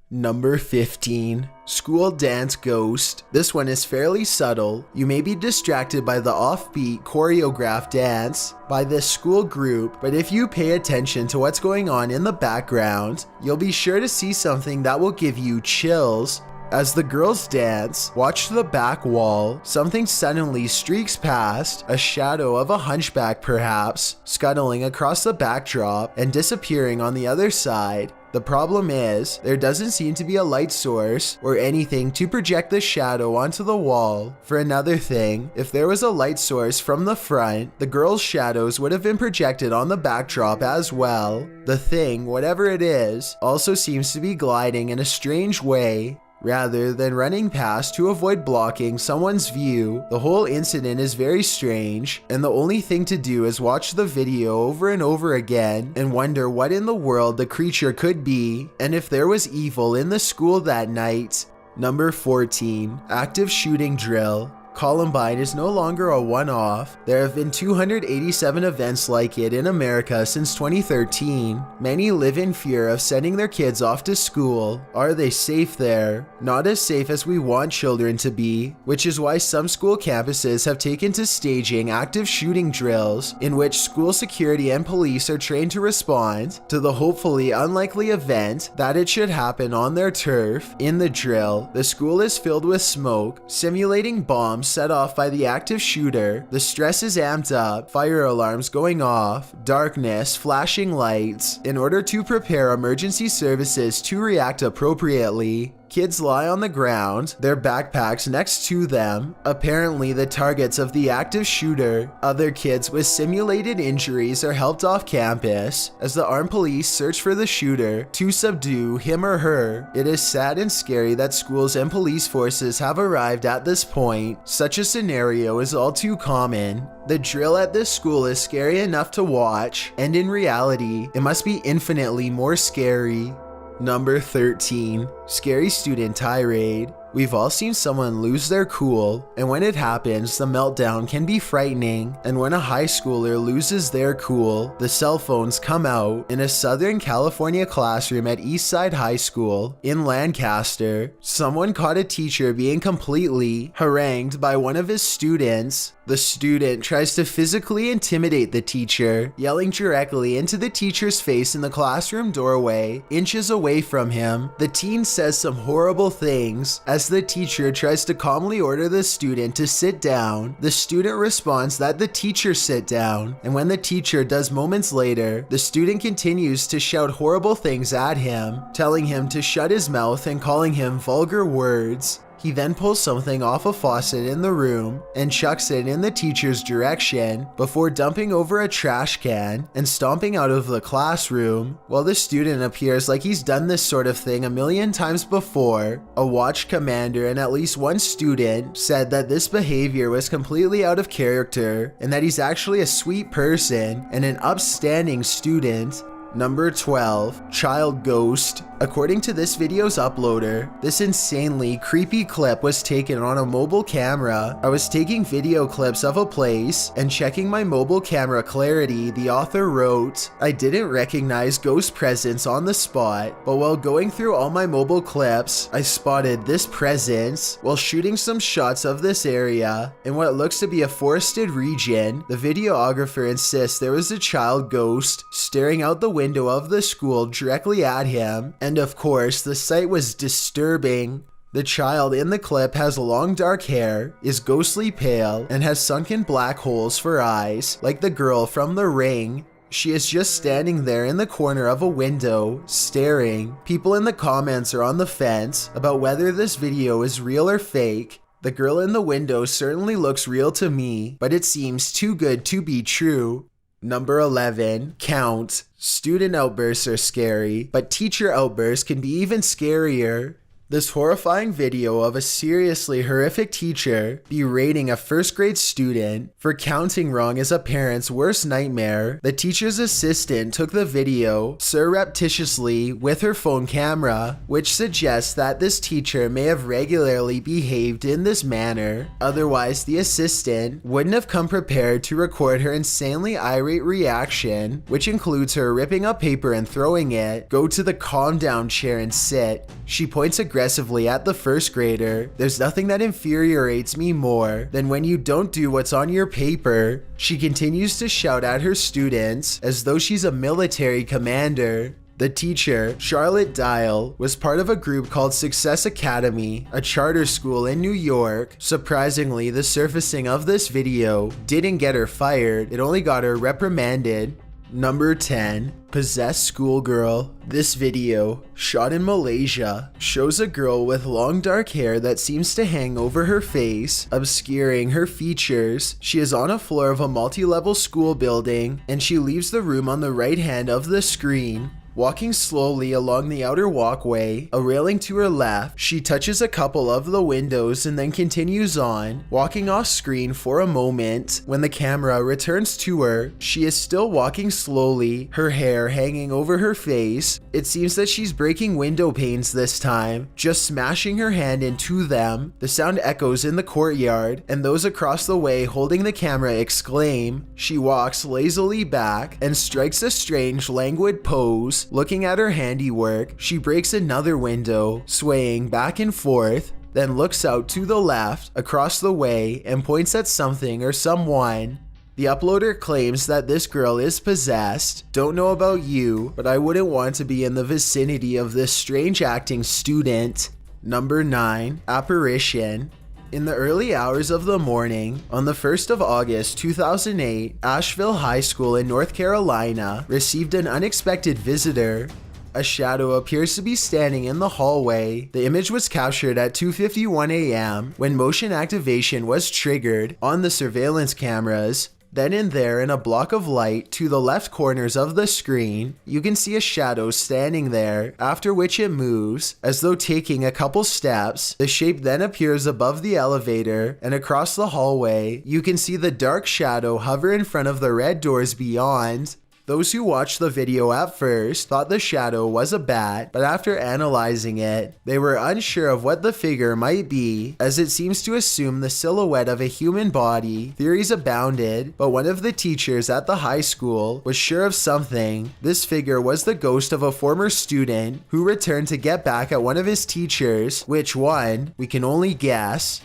Number 15. School Dance Ghost. This one is fairly subtle. You may be distracted by the offbeat choreographed dance by this school group, but if you pay attention to what's going on in the background, you'll be sure to see something that will give you chills. As the girls dance, watch the back wall. Something suddenly streaks past, a shadow of a hunchback perhaps, scuttling across the backdrop and disappearing on the other side. The problem is, there doesn't seem to be a light source or anything to project the shadow onto the wall. For another thing, if there was a light source from the front, the girls' shadows would have been projected on the backdrop as well. The thing, whatever it is, also seems to be gliding in a strange way, rather than running past to avoid blocking someone's view. The whole incident is very strange, and the only thing to do is watch the video over and over again and wonder what in the world the creature could be, and if there was evil in the school that night. Number 14. Active shooting drill. Columbine is no longer a one-off. There have been 287 events like it in America since 2013. Many live in fear of sending their kids off to school. Are they safe there? Not as safe as we want children to be, which is why some school campuses have taken to staging active shooting drills in which school security and police are trained to respond to the hopefully unlikely event that it should happen on their turf. In the drill, the school is filled with smoke, simulating bombs set off by the active shooter. The stress is amped up, fire alarms going off, darkness, flashing lights, in order to prepare emergency services to react appropriately. Kids lie on the ground, their backpacks next to them, apparently the targets of the active shooter. Other kids with simulated injuries are helped off campus as the armed police search for the shooter to subdue him or her. It is sad and scary that schools and police forces have arrived at this point. Such a scenario is all too common. The drill at this school is scary enough to watch, and in reality, it must be infinitely more scary. Number 13. Scary student tirade. We've all seen someone lose their cool, and when it happens, the meltdown can be frightening. And when a high schooler loses their cool, the cell phones come out. In a Southern California classroom at Eastside High School in Lancaster, someone caught a teacher being completely harangued by one of his students. The student tries to physically intimidate the teacher, yelling directly into the teacher's face in the classroom doorway, inches away from him. The teen says some horrible things. As the teacher tries to calmly order the student to sit down, the student responds that the teacher sit down, and when the teacher does moments later, the student continues to shout horrible things at him, telling him to shut his mouth and calling him vulgar words. He then pulls something off a faucet in the room and chucks it in the teacher's direction before dumping over a trash can and stomping out of the classroom. While the student appears like he's done this sort of thing a million times before, a watch commander and at least one student said that this behavior was completely out of character and that he's actually a sweet person and an upstanding student. Number 12. Child Ghost. According to this video's uploader, this insanely creepy clip was taken on a mobile camera. I was taking video clips of a place and checking my mobile camera clarity. The author wrote, "I didn't recognize ghost presence on the spot, but while going through all my mobile clips, I spotted this presence while shooting some shots of this area. In what looks to be a forested region, the videographer insists there was a child ghost staring out the window of the school directly at him. And of course, the sight was disturbing. The child in the clip has long dark hair, is ghostly pale, and has sunken black holes for eyes, like the girl from The Ring. She is just standing there in the corner of a window, staring. People in the comments are on the fence about whether this video is real or fake. The girl in the window certainly looks real to me, but it seems too good to be true." Number 11. Count. Student outbursts are scary, but teacher outbursts can be even scarier. This horrifying video of a seriously horrific teacher berating a first grade student for counting wrong is a parent's worst nightmare. The teacher's assistant took the video surreptitiously with her phone camera, which suggests that this teacher may have regularly behaved in this manner. Otherwise, the assistant wouldn't have come prepared to record her insanely irate reaction, which includes her ripping up paper and throwing it, go to the calm down chair and sit. She points aggressively at the first grader. There's nothing that infuriates me more than when you don't do what's on your paper. She continues to shout at her students as though she's a military commander. The teacher, Charlotte Dial, was part of a group called Success Academy, a charter school in New York. Surprisingly, the surfacing of this video didn't get her fired, it only got her reprimanded. Number 10. Possessed Schoolgirl. This video, shot in Malaysia, shows a girl with long dark hair that seems to hang over her face, obscuring her features. She is on a floor of a multi-level school building, and she leaves the room on the right hand of the screen. Walking slowly along the outer walkway, a railing to her left, she touches a couple of the windows and then continues on, walking off screen for a moment. When the camera returns to her, she is still walking slowly, her hair hanging over her face. It seems that she's breaking window panes this time, just smashing her hand into them. The sound echoes in the courtyard, and those across the way holding the camera exclaim. She walks lazily back and strikes a strange, languid pose. Looking at her handiwork, she breaks another window, swaying back and forth, then looks out to the left, across the way, and points at something or someone. The uploader claims that this girl is possessed. Don't know about you, but I wouldn't want to be in the vicinity of this strange acting student. Number 9. Apparition. In the early hours of the morning, on the 1st of August 2008, Asheville High School in North Carolina received an unexpected visitor. A shadow appears to be standing in the hallway. The image was captured at 2:51 a.m. when motion activation was triggered on the surveillance cameras. Then and there, in a block of light to the left corners of the screen, you can see a shadow standing there, after which it moves, as though taking a couple steps. The shape then appears above the elevator, and across the hallway, you can see the dark shadow hover in front of the red doors beyond. Those who watched the video at first thought the shadow was a bat, but after analyzing it, they were unsure of what the figure might be, as it seems to assume the silhouette of a human body. Theories abounded, but one of the teachers at the high school was sure of something. This figure was the ghost of a former student who returned to get back at one of his teachers. Which one? We can only guess.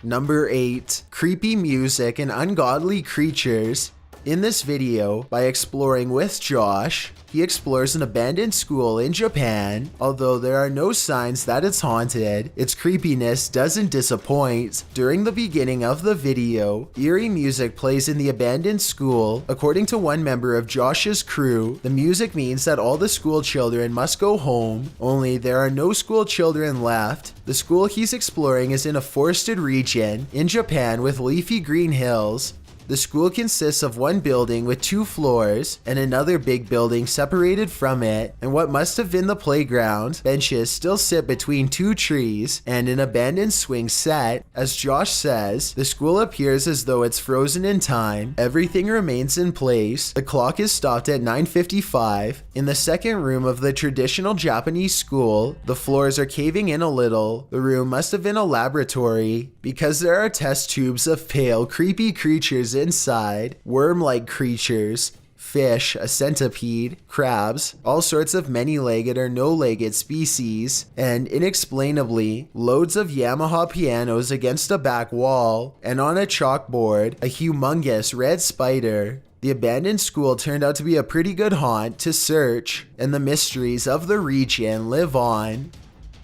Number 8. Creepy music and ungodly creatures. In this video, by exploring with Josh, he explores an abandoned school in Japan. Although there are no signs that it's haunted, its creepiness doesn't disappoint. During the beginning of the video, eerie music plays in the abandoned school. According to one member of Josh's crew, the music means that all the school children must go home, only there are no school children left. The school he's exploring is in a forested region in Japan with leafy green hills. The school consists of one building with 2 floors and another big building separated from it, and what must have been the playground. Benches still sit between 2 trees and an abandoned swing set. As Josh says, the school appears as though it's frozen in time. Everything remains in place. The clock is stopped at 9:55. In the second room of the traditional Japanese school, the floors are caving in a little. The room must have been a laboratory because there are test tubes of pale, creepy creatures inside, worm-like creatures, fish, a centipede, crabs, all sorts of many-legged or no-legged species, and inexplainably, loads of Yamaha pianos against a back wall, and on a chalkboard, a humongous red spider. The abandoned school turned out to be a pretty good haunt to search, and the mysteries of the region live on.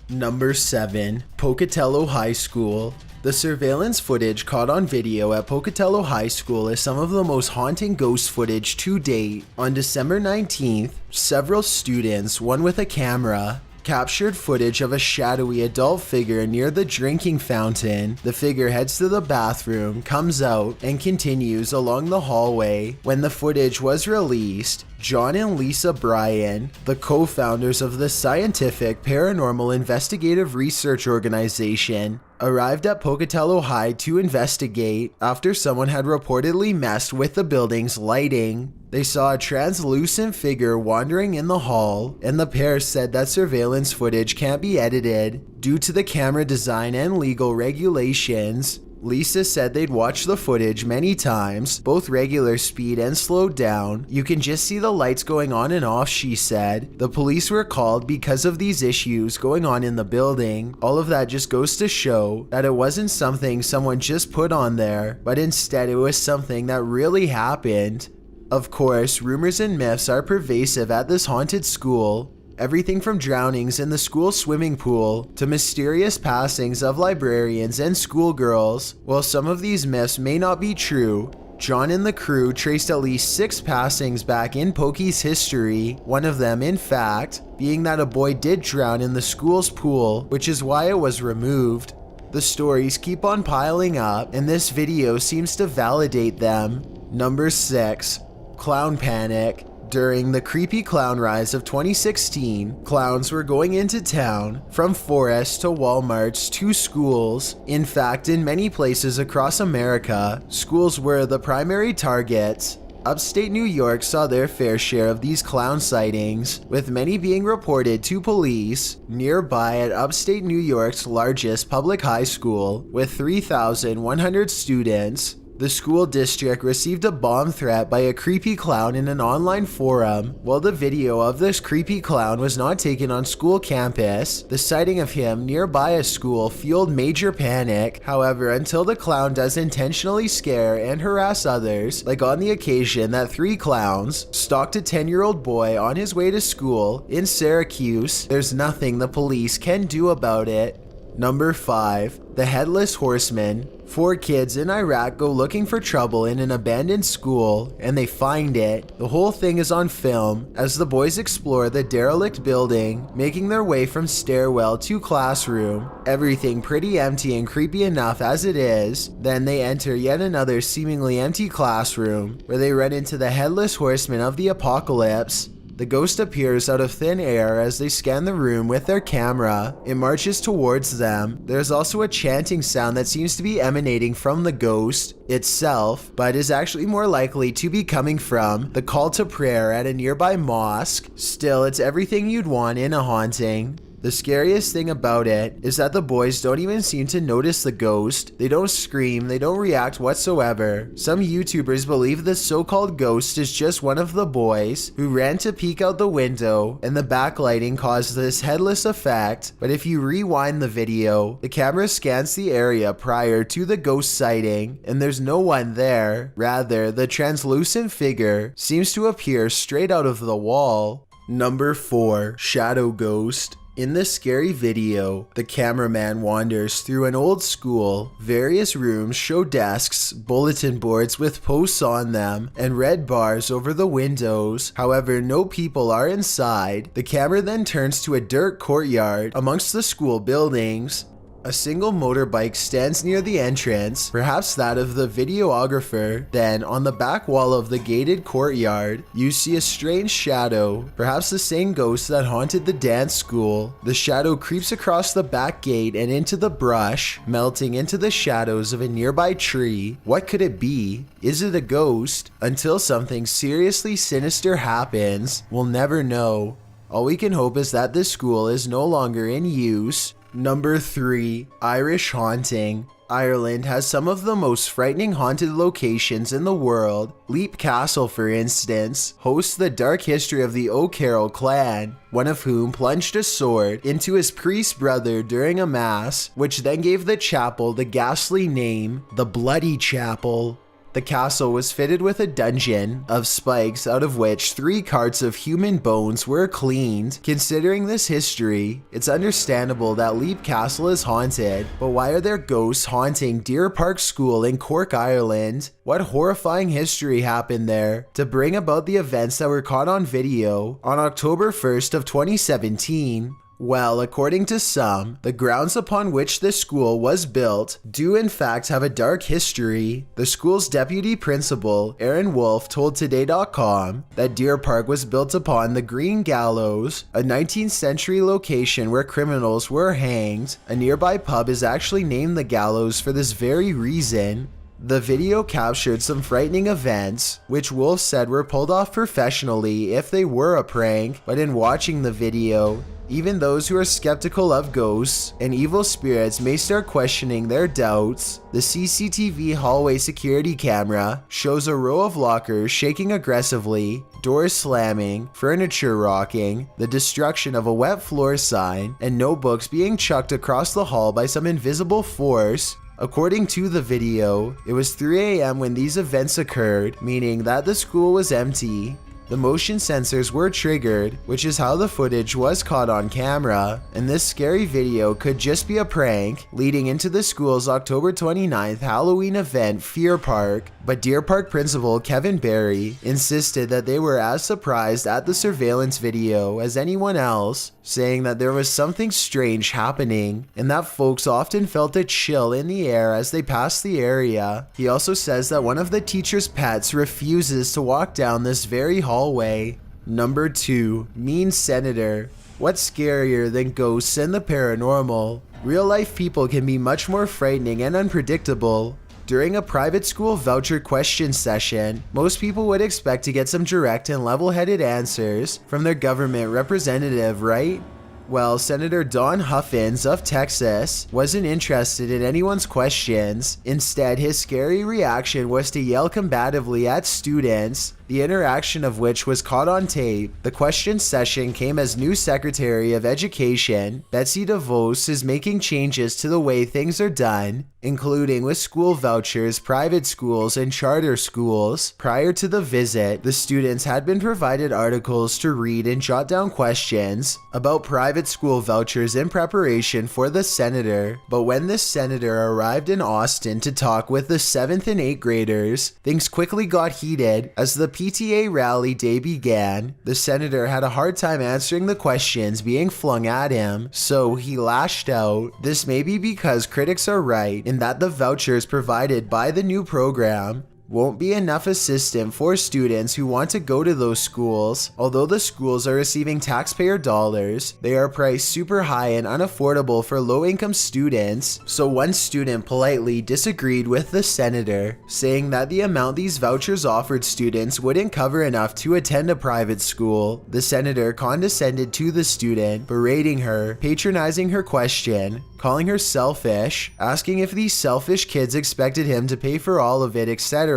Number 7. Pocatello High School. The surveillance footage caught on video at Pocatello High School is some of the most haunting ghost footage to date. On December 19th, several students, one with a camera, captured footage of a shadowy adult figure near the drinking fountain. The figure heads to the bathroom, comes out, and continues along the hallway. When the footage was released, John and Lisa Bryan, the co-founders of the Scientific Paranormal Investigative Research Organization, arrived at Pocatello High to investigate after someone had reportedly messed with the building's lighting. They saw a translucent figure wandering in the hall, and the pair said that surveillance footage can't be edited due to the camera design and legal regulations. Lisa said they'd watched the footage many times, both regular speed and slowed down. You can just see the lights going on and off, she said. The police were called because of these issues going on in the building. All of that just goes to show that it wasn't something someone just put on there, but instead it was something that really happened. Of course, rumors and myths are pervasive at this haunted school. Everything from drownings in the school swimming pool to mysterious passings of librarians and schoolgirls. While some of these myths may not be true, John and the crew traced at least 6 passings back in Pokey's history, one of them, in fact, being that a boy did drown in the school's pool, which is why it was removed. The stories keep on piling up, and this video seems to validate them. Number 6. Clown Panic. During the creepy clown rise of 2016, clowns were going into town, from forests to Walmarts to schools. In fact, in many places across America, schools were the primary targets. Upstate New York saw their fair share of these clown sightings, with many being reported to police. Nearby at upstate New York's largest public high school, with 3,100 students, the school district received a bomb threat by a creepy clown in an online forum. While the video of this creepy clown was not taken on school campus, the sighting of him nearby a school fueled major panic. However, until the clown does intentionally scare and harass others, like on the occasion that 3 clowns stalked a 10-year-old boy on his way to school in Syracuse, there's nothing the police can do about it. Number 5. The Headless Horseman. 4 kids in Iraq go looking for trouble in an abandoned school, and they find it. The whole thing is on film as the boys explore the derelict building, making their way from stairwell to classroom. Everything pretty empty and creepy enough as it is. Then they enter yet another seemingly empty classroom, where they run into the Headless Horseman of the apocalypse. The ghost appears out of thin air as they scan the room with their camera. It marches towards them. There's also a chanting sound that seems to be emanating from the ghost itself, but is actually more likely to be coming from the call to prayer at a nearby mosque. Still, it's everything you'd want in a haunting. The scariest thing about it is that the boys don't even seem to notice the ghost. They don't scream, they don't react whatsoever. Some YouTubers believe this so-called ghost is just one of the boys who ran to peek out the window, and the backlighting caused this headless effect. But if you rewind the video, the camera scans the area prior to the ghost sighting, and there's no one there. Rather, the translucent figure seems to appear straight out of the wall. Number 4. Shadow Ghost. In this scary video, the cameraman wanders through an old school. Various rooms show desks, bulletin boards with posts on them, and red bars over the windows. However, no people are inside. The camera then turns to a dirt courtyard amongst the school buildings. A single motorbike stands near the entrance, perhaps that of the videographer. Then, on the back wall of the gated courtyard, you see a strange shadow, perhaps the same ghost that haunted the dance school. The shadow creeps across the back gate and into the brush, melting into the shadows of a nearby tree. What could it be? Is it a ghost? Until something seriously sinister happens, we'll never know. All we can hope is that this school is no longer in use. Number 3. Irish Haunting. Ireland has some of the most frightening haunted locations in the world. Leap Castle, for instance, hosts the dark history of the O'Carroll clan, one of whom plunged a sword into his priest brother during a mass, which then gave the chapel the ghastly name, the Bloody Chapel. The castle was fitted with a dungeon of spikes out of which 3 carts of human bones were cleaned. Considering this history, it's understandable that Leap Castle is haunted, but why are there ghosts haunting Deer Park School in Cork, Ireland? What horrifying history happened there to bring about the events that were caught on video? On October 1st of 2017, Well, according to some, the grounds upon which this school was built do in fact have a dark history. The school's deputy principal, Aaron Wolf, told Today.com that Deer Park was built upon the Green Gallows, a 19th century location where criminals were hanged. A nearby pub is actually named the Gallows for this very reason. The video captured some frightening events, which Wolf said were pulled off professionally if they were a prank, but in watching the video, even those who are skeptical of ghosts and evil spirits may start questioning their doubts. The CCTV hallway security camera shows a row of lockers shaking aggressively, doors slamming, furniture rocking, the destruction of a wet floor sign, and notebooks being chucked across the hall by some invisible force. According to the video, it was 3 a.m. when these events occurred, meaning that the school was empty. The motion sensors were triggered, which is how the footage was caught on camera, and this scary video could just be a prank leading into the school's October 29th Halloween event, Fear Park. But Deer Park principal Kevin Barry insisted that they were as surprised at the surveillance video as anyone else, saying that there was something strange happening and that folks often felt a chill in the air as they passed the area. He also says that one of the teacher's pets refuses to walk down this very hallway. Number 2. Mean Senator. What's scarier than ghosts and the paranormal? Real life people can be much more frightening and unpredictable. During a private school voucher question session, most people would expect to get some direct and level-headed answers from their government representative, right? Well, Senator Don Huffins of Texas wasn't interested in anyone's questions. Instead, his scary reaction was to yell combatively at students, the interaction of which was caught on tape. The question session came as new Secretary of Education, Betsy DeVos, is making changes to the way things are done, including with school vouchers, private schools, and charter schools. Prior to the visit, the students had been provided articles to read and jot down questions about private school vouchers in preparation for the senator. But when the senator arrived in Austin to talk with the 7th and 8th graders, things quickly got heated as the PTA rally day began. The senator had a hard time answering the questions being flung at him, so he lashed out. This may be because critics are right in that the vouchers provided by the new program won't be enough assistance for students who want to go to those schools. Although the schools are receiving taxpayer dollars, they are priced super high and unaffordable for low-income students. So one student politely disagreed with the senator, saying that the amount these vouchers offered students wouldn't cover enough to attend a private school. The senator condescended to the student, berating her, patronizing her question, calling her selfish, asking if these selfish kids expected him to pay for all of it, etc.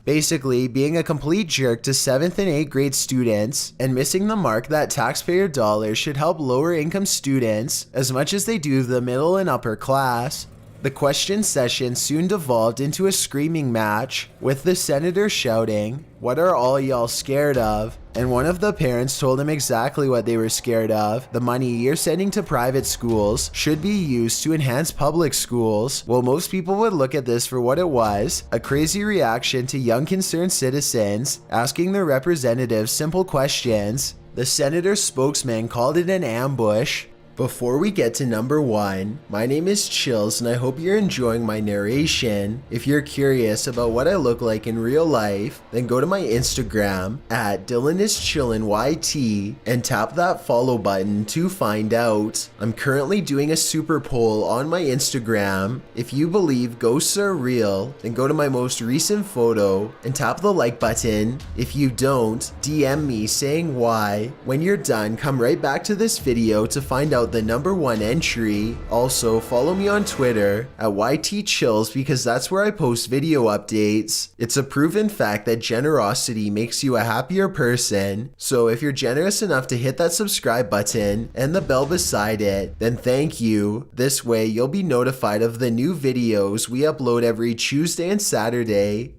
Basically, being a complete jerk to 7th and 8th grade students and missing the mark that taxpayer dollars should help lower income students as much as they do the middle and upper class. The question session soon devolved into a screaming match, with the senator shouting, "What are all y'all scared of?" And one of the parents told him exactly what they were scared of. The money you're sending to private schools should be used to enhance public schools. Well, most people would look at this for what it was, a crazy reaction to young concerned citizens asking their representatives simple questions. The senator's spokesman called it an ambush. Before we get to number 1, my name is Chills and I hope you're enjoying my narration. If you're curious about what I look like in real life, then go to my Instagram at DylanIsChillinYT and tap that follow button to find out. I'm currently doing a super poll on my Instagram. If you believe ghosts are real, then go to my most recent photo and tap the like button. If you don't, DM me saying why. When you're done, come right back to this video to find out the number 1 entry. Also, follow me on Twitter at YTChills because that's where I post video updates. It's a proven fact that generosity makes you a happier person. So if you're generous enough to hit that subscribe button and the bell beside it, then thank you. This way you'll be notified of the new videos we upload every Tuesday and Saturday.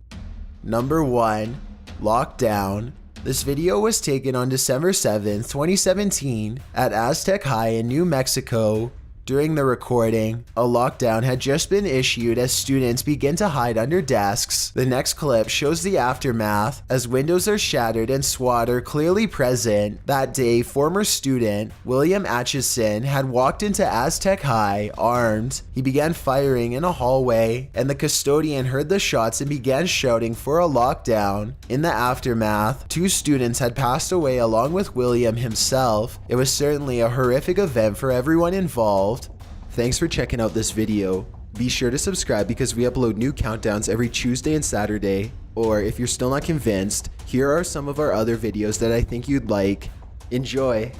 Number 1. Lockdown. This video was taken on December 7th, 2017 at Aztec High in New Mexico. During the recording, a lockdown had just been issued as students begin to hide under desks. The next clip shows the aftermath as windows are shattered and SWAT are clearly present. That day, former student William Atchison had walked into Aztec High armed. He began firing in a hallway, and the custodian heard the shots and began shouting for a lockdown. In the aftermath, 2 students had passed away along with William himself. It was certainly a horrific event for everyone involved. Thanks for checking out this video. Be sure to subscribe because we upload new countdowns every Tuesday and Saturday. Or if you're still not convinced, here are some of our other videos that I think you'd like. Enjoy!